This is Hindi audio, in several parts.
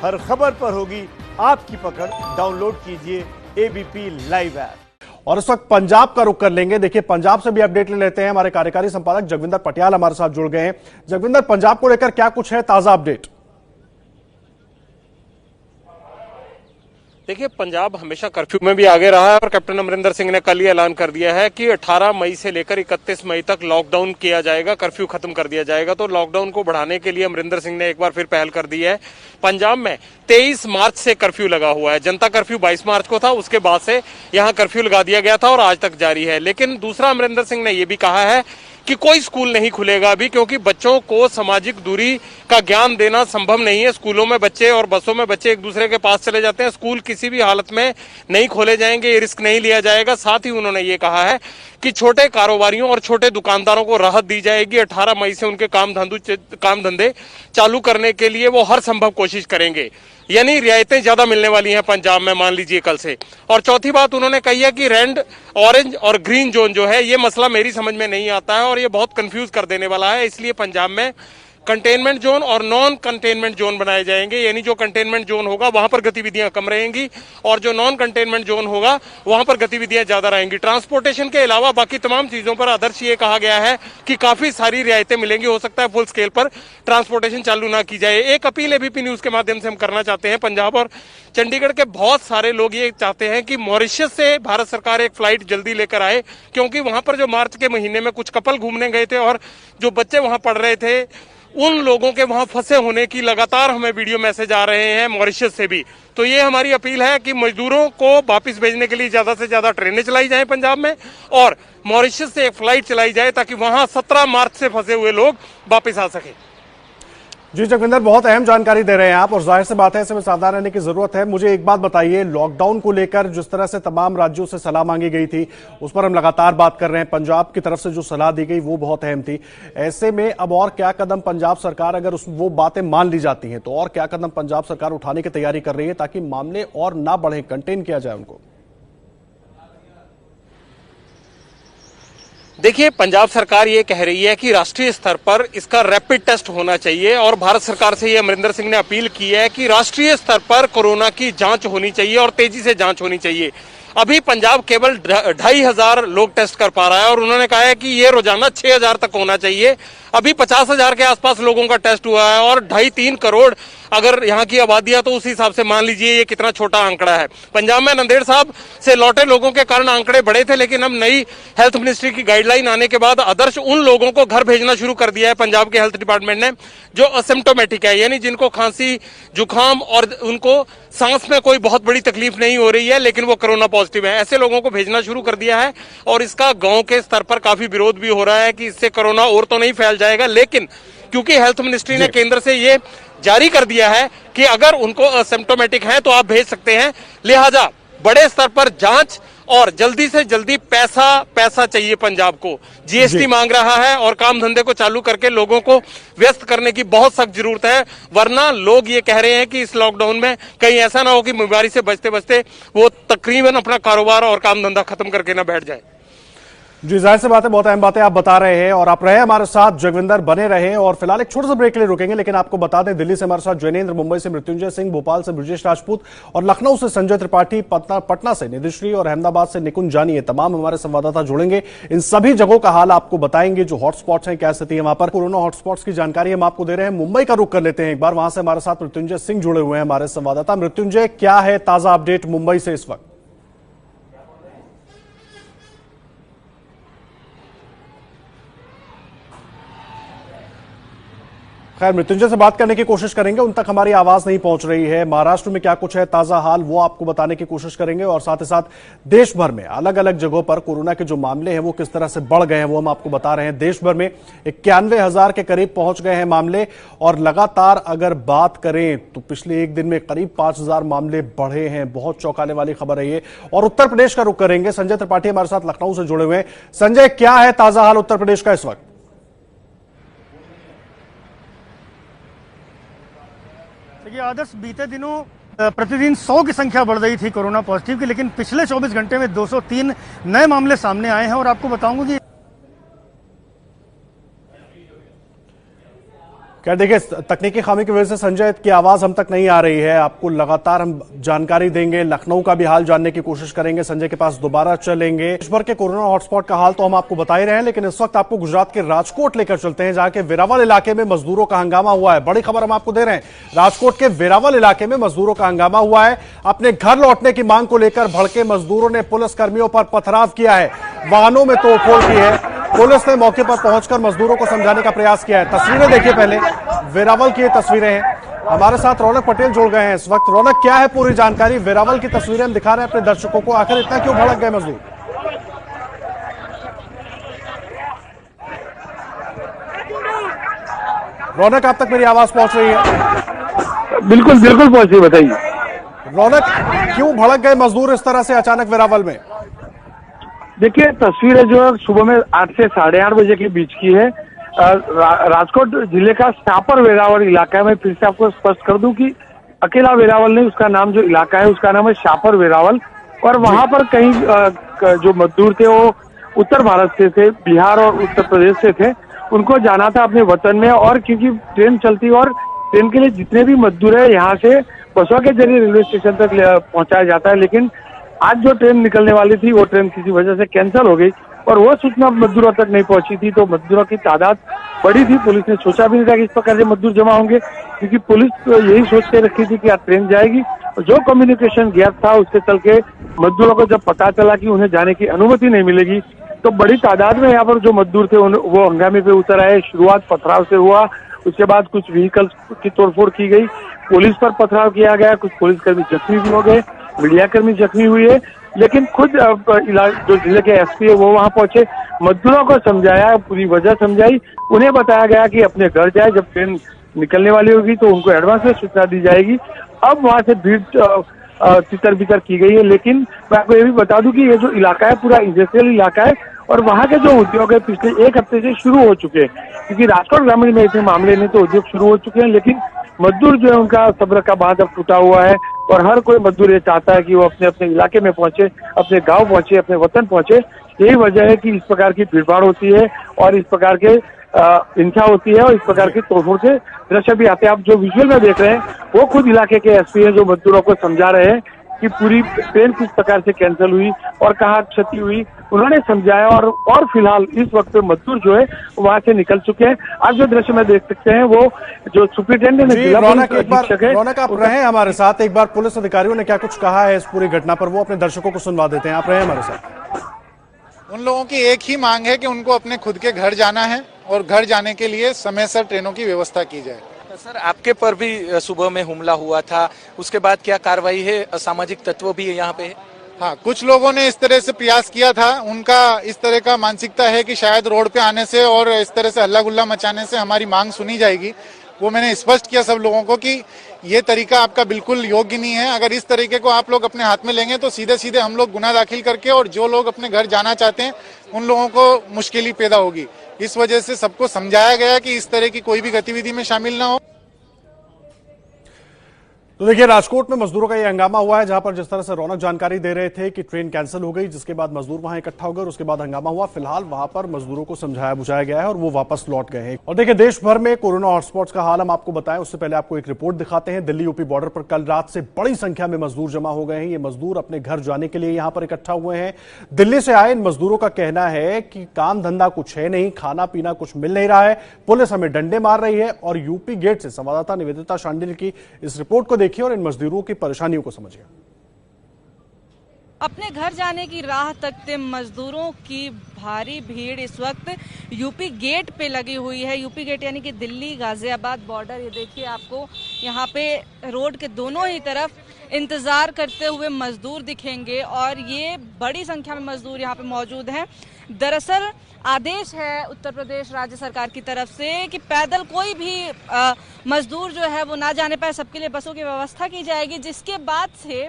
हर खबर पर होगी आपकी पकड़। डाउनलोड कीजिए एबीपी लाइव ऐप। और इस वक्त पंजाब का रुख कर लेंगे। देखिए, पंजाब से भी अपडेट ले लेते हैं। हमारे कार्यकारी संपादक जगविंदर पटियाल हमारे साथ जुड़ गए हैं। जगविंदर, पंजाब को लेकर क्या कुछ है ताजा अपडेट? देखिए, पंजाब हमेशा कर्फ्यू में भी आगे रहा है और कैप्टन अमरिंदर सिंह ने कल ही ऐलान कर दिया है कि 18 मई से लेकर 31 मई तक लॉकडाउन किया जाएगा, कर्फ्यू खत्म कर दिया जाएगा। तो लॉकडाउन को बढ़ाने के लिए अमरिंदर सिंह ने एक बार फिर पहल कर दी है। पंजाब में 23 मार्च से कर्फ्यू लगा हुआ है। जनता कर्फ्यू 22 मार्च को था, उसके बाद से यहाँ कर्फ्यू लगा दिया गया था और आज तक जारी है। लेकिन दूसरा, अमरिंदर सिंह ने यह भी कहा है कि कोई स्कूल नहीं खुलेगा अभी, क्योंकि बच्चों को सामाजिक दूरी का ज्ञान देना संभव नहीं है। स्कूलों में बच्चे और बसों में बच्चे एक दूसरे के पास चले जाते हैं। स्कूल किसी भी हालत में नहीं खोले जाएंगे, ये रिस्क नहीं लिया जाएगा। साथ ही उन्होंने ये कहा है कि छोटे कारोबारियों और छोटे दुकानदारों को राहत दी जाएगी। 18 मई से उनके काम धंधे चालू करने के लिए वो हर संभव कोशिश करेंगे, यानी रियायतें ज्यादा मिलने वाली हैं पंजाब में, मान लीजिए कल से। और चौथी बात उन्होंने कही है कि रेड, ऑरेंज और ग्रीन जोन जो है, ये मसला मेरी समझ में नहीं आता है और ये बहुत कंफ्यूज कर देने वाला है। इसलिए पंजाब में कंटेनमेंट जोन और नॉन कंटेनमेंट जोन बनाए जाएंगे। यानी जो कंटेनमेंट जोन होगा वहां पर गतिविधियां कम रहेंगी और जो नॉन कंटेनमेंट जोन होगा वहां पर गतिविधियां ज्यादा रहेंगी। ट्रांसपोर्टेशन के अलावा बाकी तमाम चीजों पर आदर्श ये कहा गया है कि काफी सारी रियायतें मिलेंगी। हो सकता है फुल स्केल पर ट्रांसपोर्टेशन चालू ना की जाए। एक अपील एबीपी न्यूज के माध्यम से हम करना चाहते हैं। पंजाब और चंडीगढ़ के बहुत सारे लोग ये चाहते हैं कि मॉरिशस से भारत सरकार एक फ्लाइट जल्दी लेकर आए, क्योंकि वहां पर जो मार्च के महीने में कुछ कपल घूमने गए थे और जो बच्चे वहां पढ़ रहे थे, उन लोगों के वहां फंसे होने की लगातार हमें वीडियो मैसेज आ रहे हैं मॉरिशस से भी। तो ये हमारी अपील है कि मजदूरों को वापस भेजने के लिए ज्यादा से ज्यादा ट्रेनें चलाई जाएं पंजाब में और मॉरिशस से एक फ्लाइट चलाई जाए ताकि वहां 17 मार्च से फंसे हुए लोग वापस आ सके। जी जगविंदर, बहुत अहम जानकारी दे रहे हैं आप और जाहिर सी बात है ऐसे में सावधान रहने की जरूरत है। मुझे एक बात बताइए, लॉकडाउन को लेकर जिस तरह से तमाम राज्यों से सलाह मांगी गई थी उस पर हम लगातार बात कर रहे हैं। पंजाब की तरफ से जो सलाह दी गई वो बहुत अहम थी। ऐसे में अब और क्या कदम पंजाब सरकार, अगर वो बातें मान ली जाती हैं तो और क्या कदम पंजाब सरकार उठाने की तैयारी कर रही है ताकि मामले और ना बढ़े, कंटेन किया जाए उनको? देखिए, पंजाब सरकार ये कह रही है कि राष्ट्रीय स्तर पर इसका रैपिड टेस्ट होना चाहिए और भारत सरकार से ये अमरिंदर सिंह ने अपील की है कि राष्ट्रीय स्तर पर कोरोना की जांच होनी चाहिए और तेजी से जांच होनी चाहिए। अभी पंजाब केवल 2500 लोग टेस्ट कर पा रहा है और उन्होंने कहा है कि ये रोजाना 6000 तक होना चाहिए। अभी 50,000 के आसपास लोगों का टेस्ट हुआ है और 2.5-3 करोड़ अगर यहाँ की आबादी है तो उस हिसाब से मान लीजिए ये कितना छोटा आंकड़ा है। पंजाब में नंदेड़ साहब से लौटे लोगों के कारण आंकड़े बढ़े थे, लेकिन अब नई हेल्थ मिनिस्ट्री की गाइडलाइन आने के बाद आदर्श उन लोगों को घर भेजना शुरू कर दिया है पंजाब के हेल्थ डिपार्टमेंट ने जो असिम्प्टोमेटिक है, यानी जिनको खांसी जुकाम और उनको सांस में कोई बहुत बड़ी तकलीफ नहीं हो रही है लेकिन वो कोरोना पॉजिटिव है। ऐसे लोगों को भेजना शुरू कर दिया है और इसका गांव के स्तर पर काफी विरोध भी हो रहा है कि इससे कोरोना और तो नहीं फैल जाएगा। लेकिन क्योंकि हेल्थ मिनिस्ट्री ने केंद्र से ये जारी कर दिया है कि अगर उनको असिम्प्टोमेटिक है तो आप भेज सकते हैं, लिहाजा बड़े स्तर पर जांच और जल्दी से जल्दी पैसा चाहिए पंजाब को। जीएसटी मांग रहा है और काम धंधे को चालू करके लोगों को व्यस्त करने की बहुत सख्त जरूरत है, वरना लोग ये कह रहे हैं कि इस लॉकडाउन में कहीं ऐसा ना हो कि बीमारी से बचते बचते वो तकरीबन अपना कारोबार और काम धंधा खत्म करके ना बैठ जाए। जी जाहिर सी बात है, बहुत अहम बातें आप बता रहे हैं और आप रहे हमारे साथ, जगविंदर बने रहे। और फिलहाल एक छोटे से ब्रेक के लिए रुकेंगे, लेकिन आपको बता दें दिल्ली से हमारे साथ जैनेन्द्र, मुंबई से मृत्युंजय सिंह, भोपाल से ब्रजेश राजपूत और लखनऊ से संजय त्रिपाठी, पटना से निधिश्री और अहमदाबाद से निकुंज जानी, ये तमाम हमारे संवाददाता जुड़ेंगे। इन सभी जगहों का हाल आपको बताएंगे, जो हॉटस्पॉट्स हैं क्या स्थिति है वहां पर। कोरोना हॉटस्पॉट्स की जानकारी हम आपको दे रहे हैं। मुंबई का रुख कर लेते हैं एक बार, वहां से हमारे साथ मृत्युंजय सिंह जुड़े हुए हैं हमारे संवाददाता। मृत्युंजय, क्या है ताजा अपडेट मुंबई से इस वक्त? खैर, मृत्युंजय से बात करने की कोशिश करेंगे, उन तक हमारी आवाज नहीं पहुंच रही है। महाराष्ट्र में क्या कुछ है ताजा हाल वो आपको बताने की कोशिश करेंगे और साथ ही साथ देश भर में अलग अलग जगहों पर कोरोना के जो मामले हैं वो किस तरह से बढ़ गए हैं वो हम आपको बता रहे हैं। देश भर में 91,000 के करीब पहुंच गए हैं मामले और लगातार अगर बात करें तो पिछले एक दिन में करीब 5,000 मामले बढ़े हैं। बहुत चौंकाने वाली खबर है ये। और उत्तर प्रदेश का रुख करेंगे, संजय त्रिपाठी हमारे साथ लखनऊ से जुड़े हुए हैं। संजय, क्या है ताजा हाल उत्तर प्रदेश का इस वक्त? देखिए आदर्श, बीते दिनों प्रतिदिन 100 की संख्या बढ़ रही थी कोरोना पॉजिटिव की, लेकिन पिछले 24 घंटे में 203 नए मामले सामने आए हैं। और आपको बताऊंगा कि क्या देखिए, तकनीकी खामी की वजह से संजय की आवाज हम तक नहीं आ रही है। आपको लगातार हम जानकारी देंगे, लखनऊ का भी हाल जानने की कोशिश करेंगे, संजय के पास दोबारा चलेंगे। देश भर के कोरोना हॉटस्पॉट का हाल तो हम आपको बता ही रहे हैं, लेकिन इस वक्त आपको गुजरात के राजकोट लेकर चलते हैं, जहां के वेरावल इलाके में मजदूरों का हंगामा हुआ है। बड़ी खबर हम आपको दे रहे हैं, राजकोट के वेरावल इलाके में मजदूरों का हंगामा हुआ है। अपने घर लौटने की मांग को लेकर भड़के मजदूरों ने पुलिस कर्मियों पर पथराव किया है, वाहनों में तोड़फोड़ की है। पुलिस ने मौके पर पहुंचकर मजदूरों को समझाने का प्रयास किया है। तस्वीरें देखिए, पहले वेरावल की ये तस्वीरें हैं। हमारे साथ रौनक पटेल जुड़ गए हैं इस वक्त। रौनक, क्या है पूरी जानकारी? वेरावल की तस्वीरें हम दिखा रहे हैं अपने दर्शकों को, आखिर इतना क्यों भड़क गए मजदूर? रौनक, आप तक मेरी आवाज पहुंच रही है? बिल्कुल बिल्कुल पहुंच रही, बताइए। रौनक, क्यों भड़क गए मजदूर इस तरह से अचानक वेरावल में? देखिए, तस्वीरें जो है सुबह में 8 से 8:30 बजे के बीच की है। राजकोट जिले का शापर वेरावल इलाका में, फिर से आपको स्पष्ट कर दूं कि अकेला वेरावल नहीं, उसका नाम जो इलाका है उसका नाम है शापर वेरावल। और वहां पर कई जो मजदूर थे वो उत्तर भारत से थे, बिहार और उत्तर प्रदेश से थे। उनको जाना था अपने वतन में, और क्योंकि ट्रेन चलती और ट्रेन के लिए जितने भी मजदूर है यहाँ से बसों के जरिए रेलवे स्टेशन तक पहुंचाया जाता है। लेकिन आज जो ट्रेन निकलने वाली थी वो ट्रेन किसी वजह से कैंसिल हो गई और वो सूचना मजदूरों तक नहीं पहुंची थी। तो मजदूरों की तादाद बड़ी थी, पुलिस ने सोचा भी नहीं था कि इस प्रकार से मजदूर जमा होंगे, क्योंकि पुलिस तो यही सोच के रखी थी कि आज ट्रेन जाएगी। जो कम्युनिकेशन गैप था उसके चल के मजदूरों को जब पता चला कि उन्हें जाने की अनुमति नहीं मिलेगी, तो बड़ी तादाद में यहाँ पर जो मजदूर थे वो हंगामे पे उतर आए। शुरुआत पथराव से हुआ, उसके बाद कुछ व्हीकल्स की तोड़फोड़ की गई, पुलिस पर पथराव किया गया, कुछ पुलिसकर्मी जख्मी भी हो गए, मीडियाकर्मी जख्मी हुई है। लेकिन खुद जो जिले के एसपी है वो वहां पहुंचे, मजदूरों को समझाया, पूरी वजह समझाई, उन्हें बताया गया कि अपने घर जाए, जब ट्रेन निकलने वाली होगी तो उनको एडवांस में सूचना दी जाएगी। अब वहां से भीड़ तितर बितर की गई है। लेकिन मैं आपको ये भी बता दूं कि ये जो इलाका है पूरा इंडस्ट्रियल इलाका है और वहां के जो उद्योग है पिछले 1 हफ्ते से शुरू हो चुके हैं, क्योंकि राजकोट ग्रामीण में इतने मामले नहीं तो उद्योग शुरू हो चुके हैं। लेकिन मजदूर जो है उनका सब्र का बांध अब टूटा हुआ है और हर कोई मजदूर ये चाहता है कि वो अपने अपने इलाके में पहुंचे, अपने गांव पहुंचे, अपने वतन पहुंचे। यही वजह है कि इस प्रकार की भीड़भाड़ होती है और इस प्रकार के हिंसा होती है और इस प्रकार की तोड़फोड़ के दृश्य भी आते हैं। आप जो विजुअल में देख रहे हैं वो खुद इलाके के एसपी हैं जो मजदूरों को समझा रहे हैं कि पूरी ट्रेन किस प्रकार से कैंसिल हुई और कहाँ क्षति हुई, उन्होंने समझाया। और फिलहाल इस वक्त मजदूर जो है वहां से निकल चुके हैं। आज जो दृश्य में देख सकते हैं वो जो सुप्रिंटेंडेंट रौनक, आप रहे हमारे साथ, एक बार पुलिस अधिकारियों ने क्या कुछ कहा है इस पूरी घटना पर, वो अपने दर्शकों को सुनवा देते हैं। आप रहे हमारे साथ। उन लोगों की एक ही मांग है कि उनको अपने खुद के घर जाना है और घर जाने के लिए समय से ट्रेनों की व्यवस्था की जाए। सर, आपके पर भी सुबह में हमला हुआ था, उसके बाद क्या कार्रवाई है? असामाजिक तत्व भी यहाँ पे है? हाँ, कुछ लोगों ने इस तरह से प्रयास किया था, उनका इस तरह का मानसिकता है कि शायद रोड पे आने से और इस तरह से हल्ला गुल्ला मचाने से हमारी मांग सुनी जाएगी। वो मैंने स्पष्ट किया सब लोगों को कि ये तरीका आपका बिल्कुल योग्य नहीं है। अगर इस तरीके को आप लोग अपने हाथ में लेंगे तो सीधे सीधे हम लोग गुना दाखिल करके और जो लोग अपने घर जाना चाहते हैं उन लोगों को मुश्किल पैदा होगी। इस वजह से सबको समझाया गया कि इस तरह की कोई भी गतिविधि में शामिल ना हो। तो देखिए, राजकोट में मजदूरों का ये हंगामा हुआ है, जहां पर जिस तरह से रौनक जानकारी दे रहे थे कि ट्रेन कैंसिल हो गई, जिसके बाद मजदूर वहां इकट्ठा हो गए और उसके बाद हंगामा हुआ। फिलहाल वहां पर मजदूरों को समझाया बुझाया गया है और वो वापस लौट गए हैं। और देखिए, देश भर में कोरोना हॉटस्पॉट्स का हाल हम आपको बताएं उससे पहले आपको एक रिपोर्ट दिखाते हैं। दिल्ली यूपी बॉर्डर पर कल रात से बड़ी संख्या में मजदूर जमा हो गए हैं। ये मजदूर अपने घर जाने के लिए यहां पर इकट्ठा हुए हैं। दिल्ली से आए इन मजदूरों का कहना है कि काम धंधा कुछ है नहीं, खाना पीना कुछ मिल नहीं रहा है, पुलिस हमें डंडे मार रही है। और यूपी गेट से संवाददाता निवेदिता शांडिल की इस रिपोर्ट को देखिए और इन मजदूरों की परेशानियों को समझिए। अपने घर जाने की राह तकते मजदूरों की भारी भीड़ इस वक्त यूपी गेट पे लगी हुई है। यूपी गेट यानी कि दिल्ली गाजियाबाद बॉर्डर। ये देखिए, आपको यहाँ पे रोड के दोनों ही तरफ इंतजार करते हुए मजदूर दिखेंगे और ये बड़ी संख्या में मजदूर यहाँ पे मौजूद हैं। दरअसल आदेश है उत्तर प्रदेश राज्य सरकार की तरफ से कि पैदल कोई भी मजदूर जो है वो ना जाने पाए, सबके लिए बसों की व्यवस्था की जाएगी। जिसके बाद से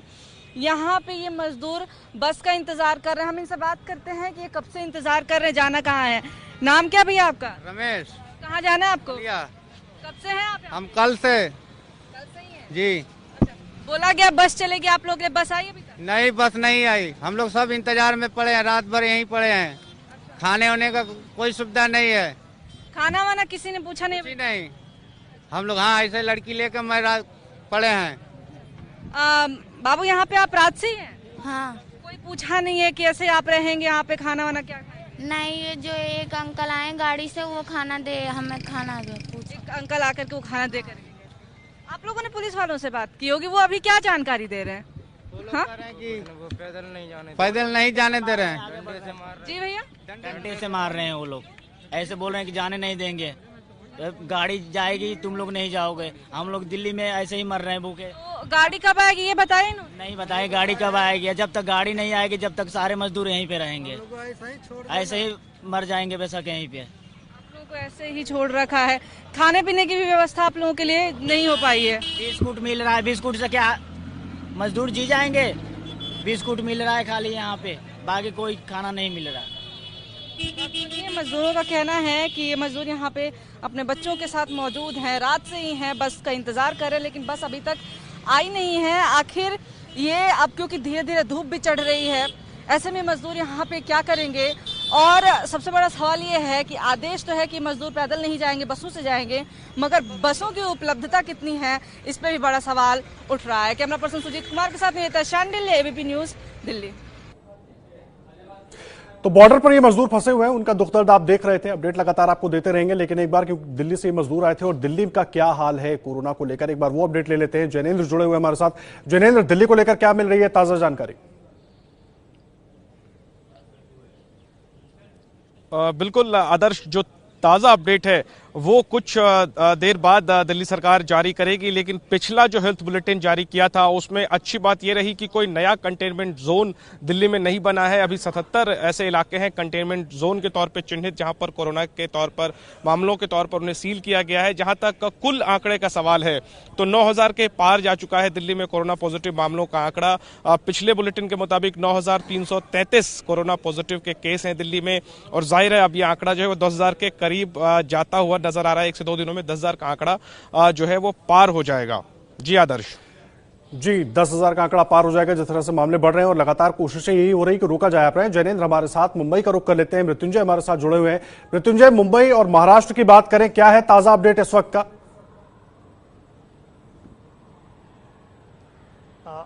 यहाँ पे ये मजदूर बस का इंतजार कर रहे हैं। हम इनसे बात करते हैं कि ये कब से इंतजार कर रहे हैं, जाना कहाँ है। नाम क्या भैया आपका? रमेश। कहाँ जाना है आपको? कब से हैं आप? हम कल से ही हैं? जी। अच्छा, बोला गया बस चलेगी, आप लोग बस आई अभी तक? नहीं, बस नहीं आई। हम लोग सब इंतजार में पड़े हैं, रात भर यहीं पड़े हैं। खाने होने का कोई सुविधा नहीं है। खाना वाना किसी ने पूछा नहीं? नहीं, हम लोग हाँ ऐसे लड़की लेकर मैं रात पड़े हैं। बाबू यहाँ पे आप रात से ही हैं? हाँ। कोई पूछा नहीं है कि ऐसे आप रहेंगे यहाँ पे, खाना वाना क्या खाएंगे? नहीं, ये जो एक अंकल आए गाड़ी से वो खाना दे, हमें खाना दे। एक अंकल आकर के वो खाना दे करेंगे। आप लोगों ने पुलिस वालों से बात की होगी, वो अभी क्या जानकारी दे रहे हैं? हाँ? वो पैदल नहीं जाने दे रहे हैं। जी भैया, डंडे से मार रहे हैं वो लोग, ऐसे बोल रहे हैं कि जाने नहीं देंगे, गाड़ी जाएगी तुम लोग नहीं जाओगे। हम लोग दिल्ली में ऐसे ही मर रहे हैं भूखे। तो गाड़ी कब आएगी ये बताए इन्होंने? नहीं बताए गाड़ी कब आएगी, जब तक गाड़ी नहीं आएगी जब तक सारे मजदूर यहीं पे रहेंगे, ऐसे ही मर जाएंगे बेशक यहीं पे। आप लोगों को ऐसे ही छोड़ रखा है। खाने पीने की भी व्यवस्था आप लोगों के लिए नहीं हो पाई है? बिस्कुट मिल रहा है, बिस्कुट से क्या मजदूर जी जाएंगे? बिस्कुट मिल रहा है खाली यहाँ पे, बाकी कोई खाना नहीं मिल रहा। ये मजदूरों का कहना है कि ये मजदूर यहाँ पे अपने बच्चों के साथ मौजूद हैं, रात से ही हैं, बस का इंतजार कर रहे हैं, लेकिन बस अभी तक आई नहीं है। आखिर ये अब क्योंकि धीरे धीरे धूप भी चढ़ रही है, ऐसे में मजदूर यहाँ पे क्या करेंगे? और सबसे बड़ा सवाल ये है कि आदेश तो है कि मजदूर पैदल नहीं जाएंगे, बसों से जाएंगे, मगर बसों की उपलब्धता कितनी है इस पर भी बड़ा सवाल उठ रहा है। कैमरा पर्सन सुजीत कुमार के साथ निवेदिता शांडिल, एबीपी न्यूज, दिल्ली। तो बॉर्डर पर ये मजदूर फंसे हुए हैं, उनका दुख दर्द आप देख रहे थे। अपडेट लगातार आपको देते रहेंगे, लेकिन एक बार क्योंकि दिल्ली से ये मजदूर आए थे और दिल्ली का क्या हाल है कोरोना को लेकर, एक बार वो अपडेट ले लेते हैं। जैनेन्द्र जुड़े हुए हमारे साथ। जैनेन्द्र, दिल्ली को लेकर क्या मिल रही है ताजा जानकारी? बिल्कुल आदर्श, जो ताज़ा अपडेट है वो कुछ देर बाद दिल्ली सरकार जारी करेगी, लेकिन पिछला जो हेल्थ बुलेटिन जारी किया था उसमें अच्छी बात यह रही कि कोई नया कंटेनमेंट जोन दिल्ली में नहीं बना है। अभी 77 ऐसे इलाके हैं कंटेनमेंट जोन के तौर पे चिन्हित, जहां पर कोरोना के तौर पर मामलों के तौर पर उन्हें सील किया गया है। जहां तक कुल आंकड़े का सवाल है तो 9000 के पार जा चुका है दिल्ली में कोरोना पॉजिटिव मामलों का आंकड़ा। पिछले बुलेटिन के मुताबिक 9333 कोरोना पॉजिटिव के केस हैं दिल्ली में, और जाहिर है अब यह आंकड़ा जो है वो 10000 के करीब जाता हुआ नजर आ रहा है। 1 से 2 दिनों में 10,000 का आंकड़ा जो है वो पार हो जाएगा। जी आदर्श। जी, 10,000 का आंकड़ा पार हो जाएगा जिस तरह से मामले बढ़ रहे हैं, और लगातार कोशिशें यही हो रही कि रोका जाए अपने। जैनेन्द्र हमारे साथ मुंबई का रुख कर लेते हैं, मृत्युंजय हमारे साथ जुड़े हुए हैं। मृत्युंजय, मुंबई और महाराष्ट्र की बात करें, क्या है ताजा अपडेट इस वक्त का?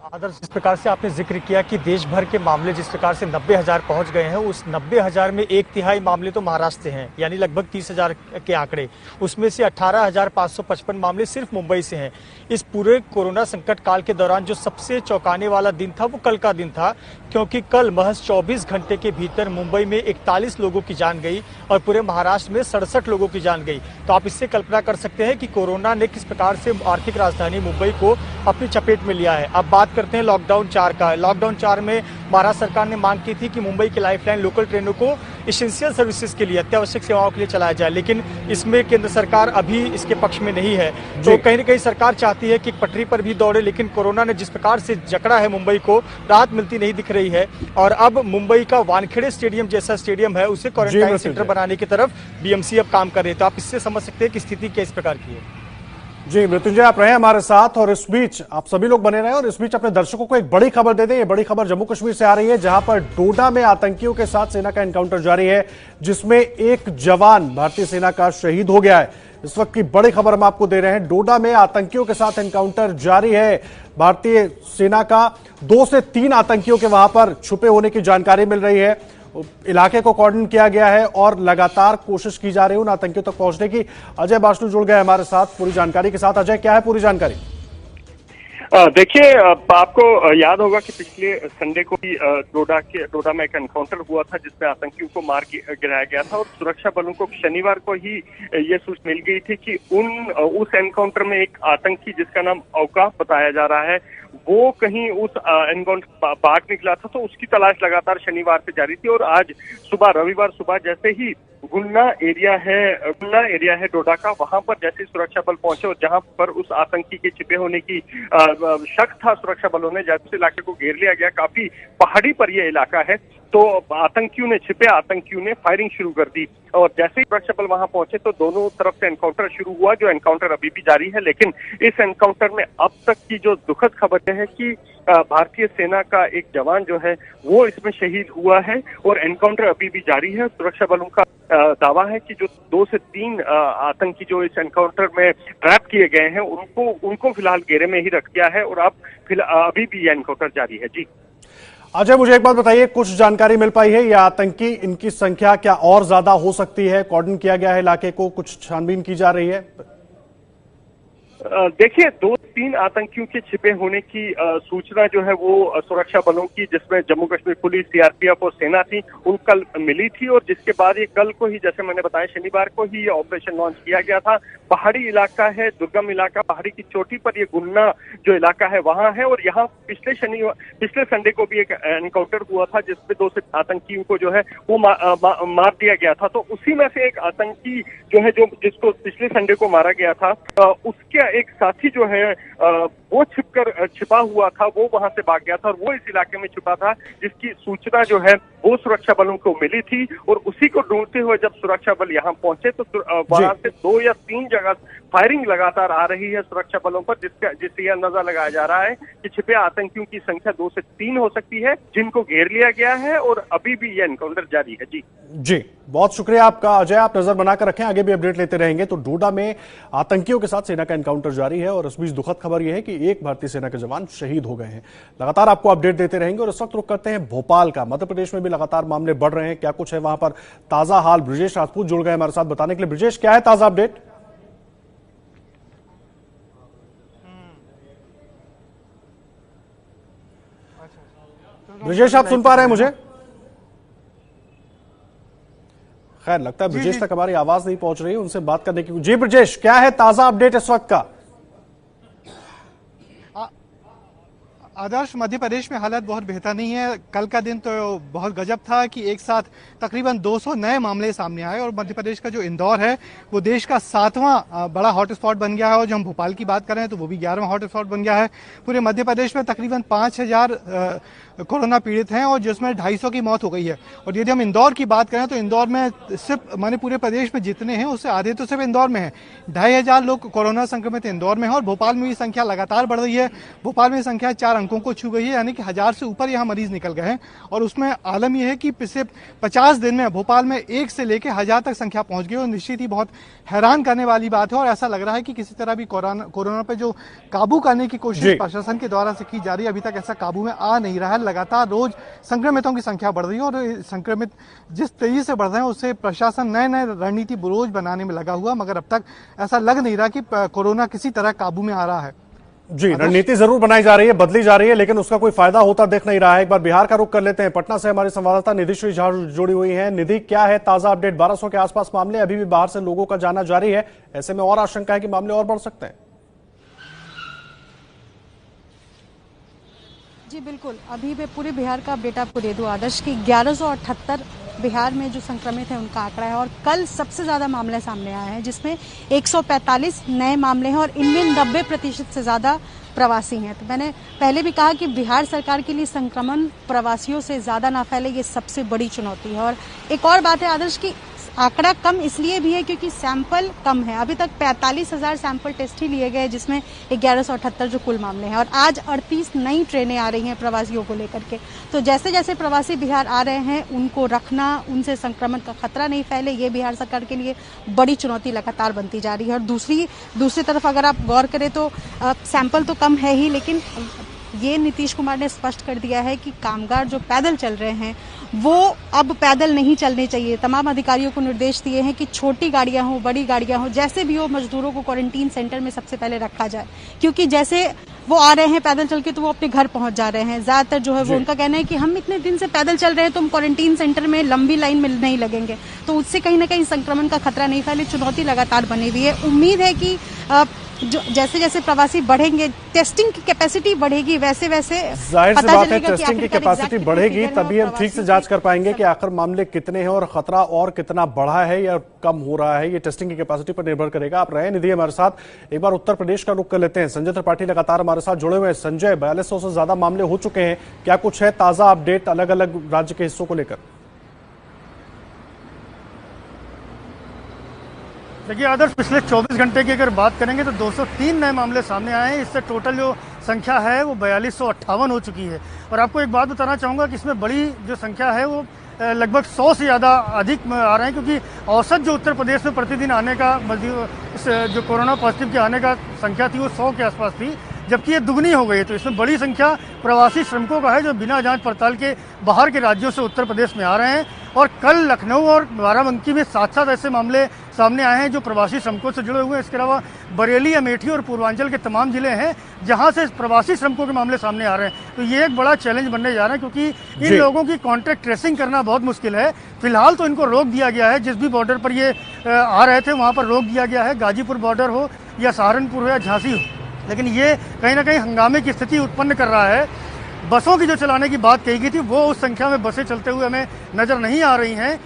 आदर्श, जिस प्रकार से आपने जिक्र किया कि देश भर के मामले जिस प्रकार से 90,000 पहुंच गए हैं, उस 90,000 में 1/3 मामले तो महाराष्ट्र से हैं, यानी लगभग 30,000 के आंकड़े। उसमें से 18,555 मामले सिर्फ मुंबई से हैं। इस पूरे कोरोना संकट काल के दौरान जो सबसे चौंकाने वाला दिन था वो कल का दिन था, क्योंकि कल महज 24 घंटे के भीतर मुंबई में 41 लोगों की जान गई और पूरे महाराष्ट्र में 67 लोगों की जान गई। तो आप इससे कल्पना कर सकते हैं कि कोरोना ने किस प्रकार से आर्थिक राजधानी मुंबई को अपनी चपेट में लिया है। अब बात करते हैं लॉकडाउन 4 का। लॉकडाउन 4 में महाराष्ट्र सरकार ने मांग की थी कि मुंबई की लाइफलाइन लोकल ट्रेनों को एसेंशियल सर्विसेज के लिए, अत्यावश्यक सेवाओं के लिए चलाया जाए, लेकिन इसमें केंद्र सरकार अभी इसके पक्ष में नहीं है। तो कहीं न कहीं सरकार चाहती है कि पटरी पर भी दौड़े, लेकिन कोरोना ने जिस प्रकार से जकड़ा है मुंबई को, राहत मिलती नहीं दिख रही है। और अब मुंबई का वानखेड़े स्टेडियम जैसा स्टेडियम है, उसे क्वारंटाइन सेंटर बनाने की तरफ बीएमसी अब काम कर रही है। तो आप इससे समझ सकते हैं कि स्थिति किस प्रकार की है। जी मृत्युंजय, आप रहे हमारे साथ, और इस बीच आप सभी लोग बने रहे, और इस बीच अपने दर्शकों को एक बड़ी खबर दे दें। ये बड़ी खबर जम्मू कश्मीर से आ रही है, जहां पर डोडा में आतंकियों के साथ सेना का एनकाउंटर जारी है, जिसमें एक जवान भारतीय सेना का शहीद हो गया है। इस वक्त की बड़ी खबर हम आपको दे रहे हैं। डोडा में आतंकियों के साथ एनकाउंटर जारी है। भारतीय सेना का 2 से 3 आतंकियों के वहां पर छुपे होने की जानकारी मिल रही है। इलाके को कॉर्डन किया गया है और लगातार कोशिश की जा रही है उन आतंकियों तक पहुंचने की। अजय बाष्णु जुड़ गए हमारे साथ पूरी जानकारी के साथ। अजय, क्या है पूरी जानकारी? देखिए, आपको याद होगा कि पिछले संडे को भी डोडा में एक एनकाउंटर हुआ था जिसमें आतंकियों को मार गिराया गया था, और सुरक्षा बलों को शनिवार को ही ये सूचना मिल गई थी कि उस एनकाउंटर में एक आतंकी जिसका नाम औकाफ बताया जा रहा है, वो कहीं उस एनकाउंटर भाग निकला था। तो उसकी तलाश लगातार शनिवार से जारी थी, और आज सुबह, रविवार सुबह जैसे ही गुन्ना एरिया है डोडा का, वहां पर जैसे सुरक्षा बल पहुंचे और जहां पर उस आतंकी के छिपे होने की शक था सुरक्षा बलों ने, जैसे इलाके को घेर लिया गया। काफी पहाड़ी पर यह इलाका है, तो छिपे आतंकियों ने फायरिंग शुरू कर दी और जैसे ही सुरक्षा बल वहां पहुंचे तो दोनों तरफ से एनकाउंटर शुरू हुआ। जो एनकाउंटर अभी भी जारी है, लेकिन इस एनकाउंटर में अब तक की जो दुखद खबर है कि भारतीय सेना का एक जवान जो है वो इसमें शहीद हुआ है और एनकाउंटर अभी भी जारी है। सुरक्षा बलों का दावा है कि जो 2 से 3 आतंकी जो इस एनकाउंटर में ट्रैप किए गए हैं उनको फिलहाल घेरे में ही रख दिया है और अब अभी भी यह एनकाउंटर जारी है। जी अजय, मुझे एक बात बताइए, कुछ जानकारी मिल पाई है या आतंकी इनकी संख्या क्या और ज्यादा हो सकती है? कॉर्डन किया गया है इलाके को, कुछ छानबीन की जा रही है? देखिए 2-3 आतंकियों के छिपे होने की सूचना जो है वो सुरक्षा बलों की, जिसमें जम्मू कश्मीर पुलिस, सीआरपीएफ और सेना थी, उन कल मिली थी और जिसके बाद ये कल को ही, जैसे मैंने बताया, शनिवार को ही ये ऑपरेशन लॉन्च किया गया था। पहाड़ी इलाका है, दुर्गम इलाका, पहाड़ी की चोटी पर ये गुन्ना जो इलाका है वहां है और यहाँ पिछले संडे को भी एक एनकाउंटर हुआ था जिसमें 2 से आतंकियों को जो है वो मार दिया गया था। तो उसी में से एक आतंकी जो है जिसको पिछले संडे को मारा गया था, उसके एक साथी जो है वो छिपा हुआ था, वो वहां से भाग गया था और वो इस इलाके में छिपा था, जिसकी सूचना जो है वो सुरक्षा बलों को मिली थी और उसी को ढूंढते हुए जब सुरक्षा बल यहाँ पहुंचे तो वहां से 2 या 3 जगह फायरिंग लगातार आ रही है सुरक्षा बलों पर, जिससे यह अंदाजा लगाया जा रहा है कि छिपे आतंकियों की संख्या 2 से 3 हो सकती है, जिनको घेर लिया गया है और अभी भी यह एनकाउंटर जारी है। जी बहुत शुक्रिया आपका अजय, आप नजर बनाकर रखें, आगे भी अपडेट लेते रहेंगे। तो डोडा में आतंकियों के साथ सेना का एनकाउंटर जारी है और इस बीच दुखद खबर यह है कि एक भारतीय सेना के जवान शहीद हो गए हैं। लगातार आपको अपडेट देते रहेंगे और इस वक्त रुक करते हैं भोपाल का। मध्य प्रदेश में भी लगातार मामले बढ़ रहे हैं, क्या कुछ है वहां पर ताजा हाल? ब्रिजेश राजपूत जुड़ गए हमारे साथ बताने के लिए। ब्रिजेश, क्या है ताजा अपडेट? ब्रिजेश, आप सुन पा रहे हैं मुझे? खैर, लगता है ब्रिजेश तक हमारी आवाज नहीं पहुंच रही है, उनसे बात करने की। जी ब्रिजेश, क्या है ताजा अपडेट इस वक्त का? आदर्श, मध्य प्रदेश में हालत बहुत बेहतर नहीं है। कल का दिन तो बहुत गजब था कि एक साथ तकरीबन 200 नए मामले सामने आए और मध्य प्रदेश का जो इंदौर है वो देश का 7वां बड़ा हॉटस्पॉट बन गया है और जो हम भोपाल की बात करें तो वो भी 11वां हॉटस्पॉट बन गया है। पूरे मध्य प्रदेश में तकरीबन 5000 कोरोना पीड़ित हैं और जिसमें 250 की मौत हो गई है। और यदि हम इंदौर की बात करें तो इंदौर में सिर्फ माने पूरे प्रदेश में जितने हैं उससे आधे तो सिर्फ इंदौर में है। 2500 लोग कोरोना संक्रमित इंदौर में है और भोपाल में भी संख्या लगातार बढ़ रही है। भोपाल में संख्या 4 अंकों को छू गई है, यानी कि 1000 से ऊपर यहाँ मरीज निकल गए हैं। और उसमें आलम यह है कि पिछले 50 दिन में भोपाल में 1 से लेकर 1000 तक संख्या पहुंच गई और निश्चित ही बहुत हैरान करने वाली बात है। और ऐसा लग रहा है कि किसी तरह भी कोरोना पे जो काबू करने की कोशिश प्रशासन के द्वारा से की जा रही है, अभी तक ऐसा काबू में आ नहीं रहा है। लगातार रोज संक्रमितों की संख्या बढ़ रही है और संक्रमित जिस तेजी से बढ़ रहे हैं उससे प्रशासन नए रणनीति रोज बनाने में लगा हुआ, मगर अब तक ऐसा लग नहीं रहा कि कोरोना किसी तरह काबू में आ रहा है। जी, रणनीति जरूर बनाई जा रही है, बदली जा रही है, लेकिन उसका कोई फायदा होता दिख नहीं रहा है। एक बार बिहार का रुख कर लेते हैं। पटना से हमारी संवाददाता निधि श्री झा जुड़ी हुई है। निधि, क्या है ताजा अपडेट? 1200 के आसपास मामले, अभी भी बाहर से लोगों का जाना जारी है, ऐसे में और आशंका है कि मामले और बढ़ सकते हैं। जी बिल्कुल, अभी मैं पूरे बिहार का अपडेट आपको दे दूं आदर्श की 1178 बिहार में जो संक्रमित है उनका आंकड़ा है और कल सबसे ज्यादा मामले सामने आए हैं जिसमें 145 नए मामले हैं और इनमें 90% से ज्यादा प्रवासी हैं। तो मैंने पहले भी कहा कि बिहार सरकार के लिए संक्रमण प्रवासियों से ज्यादा ना फैले, ये सबसे बड़ी चुनौती है। और एक और बात है आदर्श की आंकड़ा कम इसलिए भी है क्योंकि सैंपल कम है। अभी तक 45,000 सैंपल टेस्ट ही लिए गए जिसमें 1178 जो कुल मामले हैं और आज 38 नई ट्रेनें आ रही हैं प्रवासियों को लेकर के। तो जैसे जैसे प्रवासी बिहार आ रहे हैं उनको रखना, उनसे संक्रमण का खतरा नहीं फैले, ये बिहार सरकार के लिए बड़ी चुनौती लगातार बनती जा रही है। और दूसरी तरफ अगर आप गौर करें तो सैंपल तो कम है ही, लेकिन ये नीतीश कुमार ने स्पष्ट कर दिया है कि कामगार जो पैदल चल रहे हैं वो अब पैदल नहीं चलने चाहिए। तमाम अधिकारियों को निर्देश दिए हैं कि छोटी गाड़ियां हो, बड़ी गाड़ियां हो, जैसे भी हो मजदूरों को क्वारंटीन सेंटर में सबसे पहले रखा जाए, क्योंकि जैसे वो आ रहे हैं पैदल चल के तो वो अपने घर पहुंच जा रहे हैं। ज्यादातर जो है वो उनका कहना है कि हम इतने दिन से पैदल चल रहे हैं तो हम क्वारंटीन सेंटर में लंबी लाइन में नहीं लगेंगे, तो उससे कहीं ना कहीं संक्रमण का खतरा नहीं फैले। चुनौती लगातार बनी हुई है। उम्मीद है कि जो जैसे जैसे प्रवासी बढ़ेंगे, टेस्टिंग की कैपेसिटी बढ़ेगी, वैसे वैसे जाहिर सी बात है टेस्टिंग की कैपेसिटी बढ़ेगी तभी हम ठीक से जांच कर पाएंगे कि आखिर मामले कितने हैं और खतरा और कितना बढ़ा है या कम हो रहा है। ये टेस्टिंग की कैपेसिटी पर निर्भर करेगा। आप रहे निधि हमारे साथ। एक बार उत्तर प्रदेश का रुख कर लेते हैं। संजय त्रिपाठी लगातार हमारे साथ जुड़े हुए हैं। संजय, 4200 से ज्यादा मामले हो चुके हैं, क्या कुछ है ताजा अपडेट अलग अलग राज्य के हिस्सों को लेकर? देखिए आदर्श, पिछले 24 घंटे की अगर बात करेंगे तो 203 नए मामले सामने आए हैं। इससे टोटल जो संख्या है वो 4258 हो चुकी है। और आपको एक बात बताना चाहूँगा कि इसमें बड़ी जो संख्या है वो लगभग 100 से ज़्यादा अधिक आ रहे हैं, क्योंकि औसत जो उत्तर प्रदेश में प्रतिदिन आने का जो कोरोना पॉजिटिव के आने का संख्या थी वो 100 के आसपास थी, जबकि ये दुगनी हो गई है। तो इसमें बड़ी संख्या प्रवासी श्रमिकों का है जो बिना जांच पड़ताल के बाहर के राज्यों से उत्तर प्रदेश में आ रहे हैं। और कल लखनऊ और बाराबंकी में 7 ऐसे मामले सामने आए हैं जो प्रवासी श्रमिकों से जुड़े हुए हैं। इसके अलावा बरेली, अमेठी और पूर्वांचल के तमाम जिले हैं जहां से प्रवासी श्रमिकों के मामले सामने आ रहे हैं। तो ये एक बड़ा चैलेंज बनने जा रहा है, क्योंकि इन लोगों की कॉन्टैक्ट ट्रेसिंग करना बहुत मुश्किल है। फिलहाल तो इनको रोक दिया गया है, जिस भी बॉर्डर पर ये आ रहे थे वहां पर रोक दिया गया है, गाजीपुर बॉर्डर हो या सहारनपुर हो या झांसी हो। लेकिन ये कहीं ना कहीं हंगामे की स्थिति उत्पन्न कर रहा है। बसों की जो चलाने की बात कही गई थी वो उस संख्या में बसें चलते हुए हमें नजर नहीं आ रही हैं।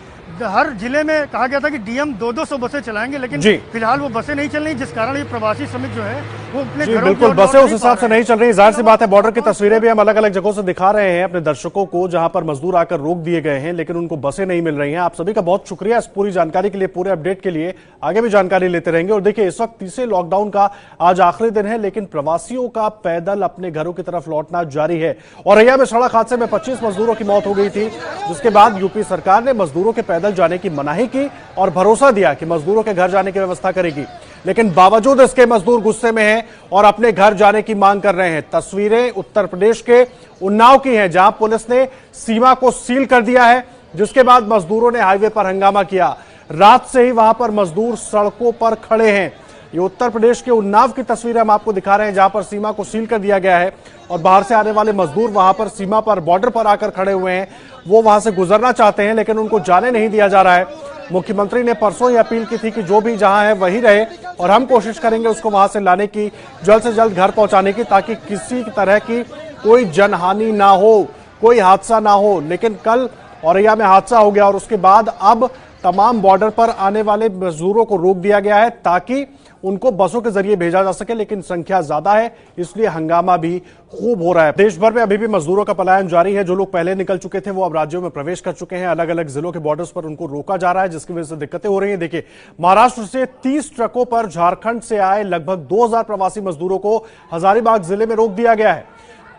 हर जिले में कहा गया था कि डीएम 200 बसें चलाएंगे, लेकिन फिलहाल वो बसें नहीं चल रही, जिस कारण ये प्रवासी श्रमिक जो है वो अपने घरों बिल्कुल बसें उस हिसाब से नहीं चल रही। जाहिर सी बात है, बॉर्डर की तस्वीरें भी हम अलग अलग जगहों से दिखा रहे हैं अपने दर्शकों को, जहां पर मजदूर आकर रोक दिए गए हैं लेकिन उनको बसें नहीं मिल रही हैं। आप सभी का बहुत शुक्रिया इस पूरी जानकारी के लिए, पूरे अपडेट के लिए। आगे भी जानकारी लेते रहेंगे। और देखिए, इस वक्त तीसरे लॉकडाउन का आज आखिरी दिन है, लेकिन प्रवासियों का पैदल अपने घरों की तरफ लौटना जारी है। औरैया में सड़क हादसे में 25 मजदूरों की मौत हो गई थी, जिसके बाद यूपी सरकार ने मजदूरों के पैदल जाने की मनाही की और भरोसा दिया कि मजदूरों के घर जाने की व्यवस्था करेगी। लेकिन बावजूद इसके मजदूर गुस्से में हैं और अपने घर जाने की मांग कर रहे हैं। तस्वीरें उत्तर प्रदेश के उन्नाव की हैं, जहां पुलिस ने सीमा को सील कर दिया है, जिसके बाद मजदूरों ने हाईवे पर हंगामा किया। रात से ही वहां पर मजदूर सड़कों पर खड़े हैं। ये उत्तर प्रदेश के उन्नाव की तस्वीरें हम आपको दिखा रहे हैं, जहां पर सीमा को सील कर दिया गया है और बाहर से आने वाले मजदूर वहां पर सीमा पर बॉर्डर पर आकर खड़े हुए हैं। वो वहां से गुजरना चाहते हैं लेकिन उनको जाने नहीं दिया जा रहा है। मुख्यमंत्री ने परसों ही अपील की थी कि जो भी जहां है वहीं रहे और हम कोशिश करेंगे उसको वहां से लाने की, जल्द से जल्द घर पहुंचाने की, ताकि किसी तरह की कोई जनहानि ना हो, कोई हादसा ना हो। लेकिन कल औरैया में हादसा हो गया और उसके बाद अब तमाम बॉर्डर पर आने वाले मजदूरों को रोक दिया गया है ताकि उनको बसों के जरिए भेजा जा सके, लेकिन संख्या ज्यादा है इसलिए हंगामा भी खूब हो रहा है। देश भर में अभी भी मजदूरों का पलायन जारी है। जो लोग पहले निकल चुके थे वो अब राज्यों में प्रवेश कर चुके हैं। अलग अलग जिलों के बॉर्डर्स पर उनको रोका जा रहा है, जिसकी वजह से दिक्कतें हो रही हैं। देखिए, महाराष्ट्र से 30 ट्रकों पर झारखंड से आए लगभग 2000 प्रवासी मजदूरों को हजारीबाग जिले में रोक दिया गया है।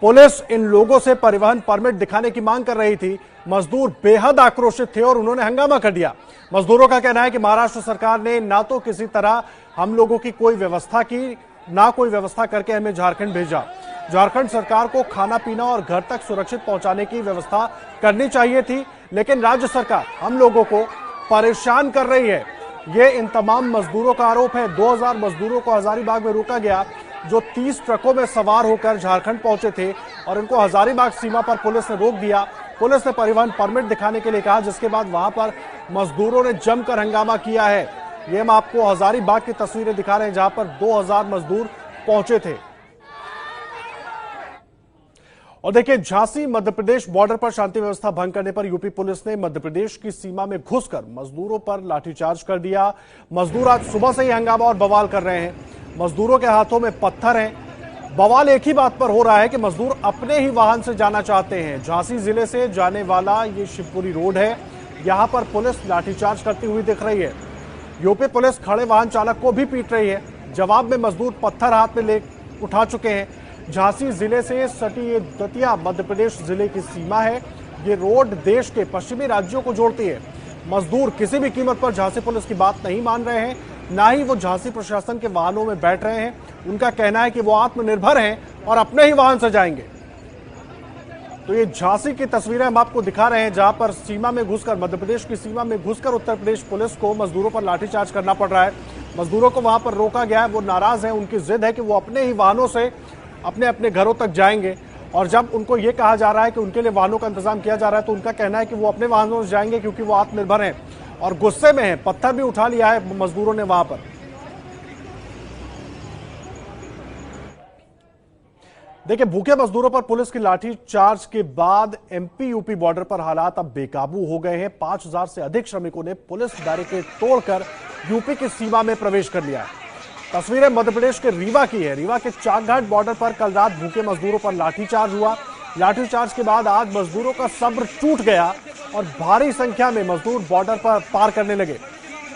पुलिस इन लोगों से परिवहन परमिट दिखाने की मांग कर रही थी। मजदूर बेहद आक्रोशित थे और उन्होंने हंगामा कर दिया। मजदूरों का कहना है कि महाराष्ट्र सरकार ने ना तो किसी तरह हम लोगों की कोई व्यवस्था की, ना कोई व्यवस्था करके हमें झारखंड भेजा। झारखंड सरकार को खाना पीना और घर तक सुरक्षित पहुंचाने की व्यवस्था करनी चाहिए थी, लेकिन राज्य सरकार हम लोगों को परेशान कर रही है। ये इन तमाम मजदूरों का आरोप है। 2000 मजदूरों को हजारीबाग में रोका गया, जो 30 ट्रकों में सवार होकर झारखंड पहुंचे थे और इनको हजारीबाग सीमा पर पुलिस ने रोक दिया। पुलिस ने परिवहन परमिट दिखाने के लिए कहा, जिसके बाद वहां पर मजदूरों ने जमकर हंगामा किया है। ये हम आपको हजारीबाग की तस्वीरें दिखा रहे हैं, जहां पर 2000 मजदूर पहुंचे थे। और देखिए, झांसी मध्य प्रदेश बॉर्डर पर शांति व्यवस्था भंग करने पर यूपी पुलिस ने मध्य प्रदेश की सीमा में घुसकर मजदूरों पर लाठीचार्ज कर दिया। मजदूर आज सुबह से ही हंगामा और बवाल कर रहे हैं। मजदूरों के हाथों में पत्थर हैं। बवाल एक ही बात पर हो रहा है कि मजदूर अपने ही वाहन से जाना चाहते हैं। झांसी जिले से जाने वाला ये शिवपुरी रोड है, यहां पर पुलिस लाठीचार्ज करती हुई दिख रही है। यूपी पुलिस खड़े वाहन चालक को भी पीट रही है। जवाब में मजदूर पत्थर हाथ में ले उठा चुके हैं। झांसी जिले से सटी ये दतिया मध्य प्रदेश जिले की सीमा है। ये रोड देश के पश्चिमी राज्यों को जोड़ती है। मजदूर किसी भी कीमत पर झांसी पुलिस की बात नहीं मान रहे हैं, ना ही वो झांसी प्रशासन के वाहनों में बैठ रहे हैं। उनका कहना है कि वो आत्मनिर्भर हैं और अपने ही वाहन से जाएंगे। तो ये झांसी की तस्वीरें हम आपको दिखा रहे हैं, जहां पर सीमा में घुसकर, मध्य प्रदेश की सीमा में घुसकर उत्तर प्रदेश पुलिस को मजदूरों पर लाठीचार्ज करना पड़ रहा है। मजदूरों को वहां पर रोका गया है, वो नाराज हैं। उनकी जिद है कि वो अपने ही वाहनों से अपने अपने घरों तक जाएंगे। और जब उनको ये कहा जा रहा है कि उनके लिए वाहनों का इंतजाम किया जा रहा है, तो उनका कहना है कि वो अपने वाहनों से जाएंगे क्योंकि वो आत्मनिर्भर हैं और गुस्से में हैं। पत्थर भी उठा लिया है मजदूरों ने वहां पर। देखिए, भूखे मजदूरों पर पुलिस की लाठी चार्ज के बाद एमपी यूपी बॉर्डर पर हालात अब बेकाबू हो गए हैं। 5000 से अधिक श्रमिकों ने पुलिस बैरिकेड तोड़कर यूपी की सीमा में प्रवेश कर लिया है। तस्वीरें मध्य प्रदेश के रीवा की है। रीवा के चाकघाट बॉर्डर पर कल रात भूखे मजदूरों पर लाठीचार्ज हुआ। लाठीचार्ज के बाद आज मजदूरों का सब्र टूट गया और भारी संख्या में मजदूर बॉर्डर पर पार करने लगे।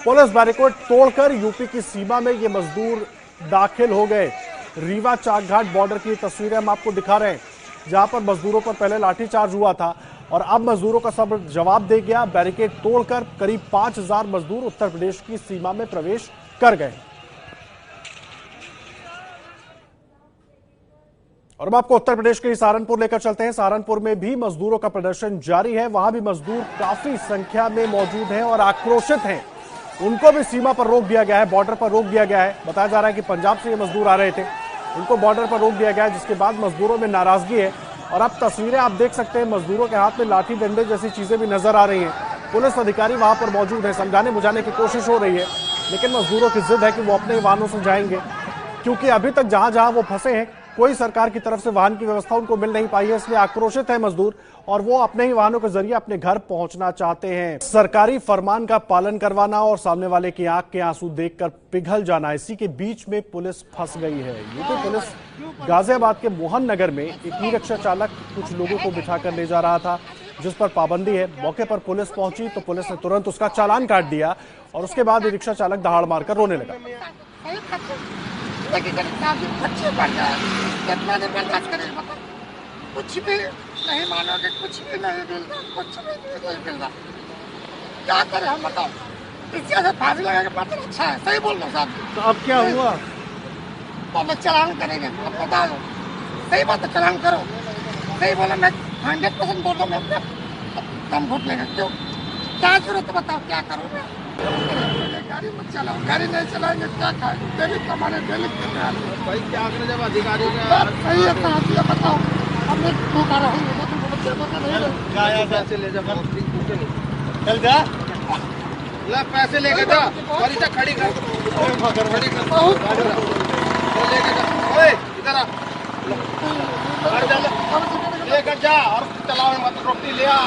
पुलिस बैरिकेड तोड़कर यूपी की सीमा में ये मजदूर दाखिल हो गए। रीवा चाकघाट बॉर्डर की तस्वीरें हम आपको दिखा रहे हैं, जहां पर मजदूरों पर पहले लाठीचार्ज हुआ था और अब मजदूरों का सब्र जवाब दे गया। बैरिकेड तोड़कर करीब 5000 मजदूर उत्तर प्रदेश की सीमा में प्रवेश कर गए। और अब आपको उत्तर प्रदेश के सहारनपुर लेकर चलते हैं। सहारनपुर में भी मजदूरों का प्रदर्शन जारी है। वहां भी मजदूर काफी संख्या में मौजूद हैं और आक्रोशित हैं। उनको भी सीमा पर रोक दिया गया है, बॉर्डर पर रोक दिया गया है। बताया जा रहा है कि पंजाब से ये मजदूर आ रहे थे, उनको बॉर्डर पर रोक दिया गया है, जिसके बाद मजदूरों में नाराजगी है। और अब तस्वीरें आप देख सकते हैं, मजदूरों के हाथ में लाठी डंडे जैसी चीजें भी नजर आ रही हैं। पुलिस अधिकारी वहां पर मौजूद है, समझाने बुझाने की कोशिश हो रही है, लेकिन मजदूरों की जिद है कि वो अपने वाहनों से जाएंगे, क्योंकि अभी तक जहां जहां वो फंसे हैं कोई सरकार की तरफ से वाहन की व्यवस्था उनको मिल नहीं पाई है। इसलिए आक्रोशित है मजदूर और वो अपने ही वाहनों के जरिए अपने घर पहुंचना चाहते हैं। सरकारी फरमान का पालन करवाना और सामने वाले की आंख के आंसू देखकर पिघल जाना, इसी के बीच में पुलिस फंस गई है। यूपी पुलिस गाजियाबाद के मोहन नगर में एक ई रिक्शा चालक कुछ लोगों को बिठाकर ले जा रहा था, जिस पर पाबंदी है। मौके पर पुलिस पहुंची तो पुलिस ने तुरंत उसका चालान काट दिया और उसके बाद ई रिक्शा चालक दहाड़ मारकर रोने लगा। कितना देर बर्दाश्त करें, मतलब कुछ भी नहीं मानोगे, कुछ भी नहीं मिलता, कुछ भी नहीं मिलता, क्या करें हम बताओ। इससे ऐसे फांसी लगा के पता अच्छा है, सही बोल रहा साहब। तो अब क्या हुआ? तो चालान करेंगे, अब बता दो, सही बात है, चालान करो। सही बोला, मैं 100% बोल रहा हूँ, कम वोट लेगा। क्यों, क्या जरूरत है बताओ, क्या करूँ मैं? गाड़ी मत चलाओ, गाड़ी नहीं चलाएंगे क्या खाएंगे? डेली कमाने डेली भाई क्या करें जब अधिकारी सही है, कहाँ बताओ। हमने धोखा रहा पैसे ले जा, चल जा, ला पैसे लेके जा, गाड़ी से खड़ी कर, लेके जा, ओए इधर आ, लेकर जा और चलाओ, मत रोटी ले आ।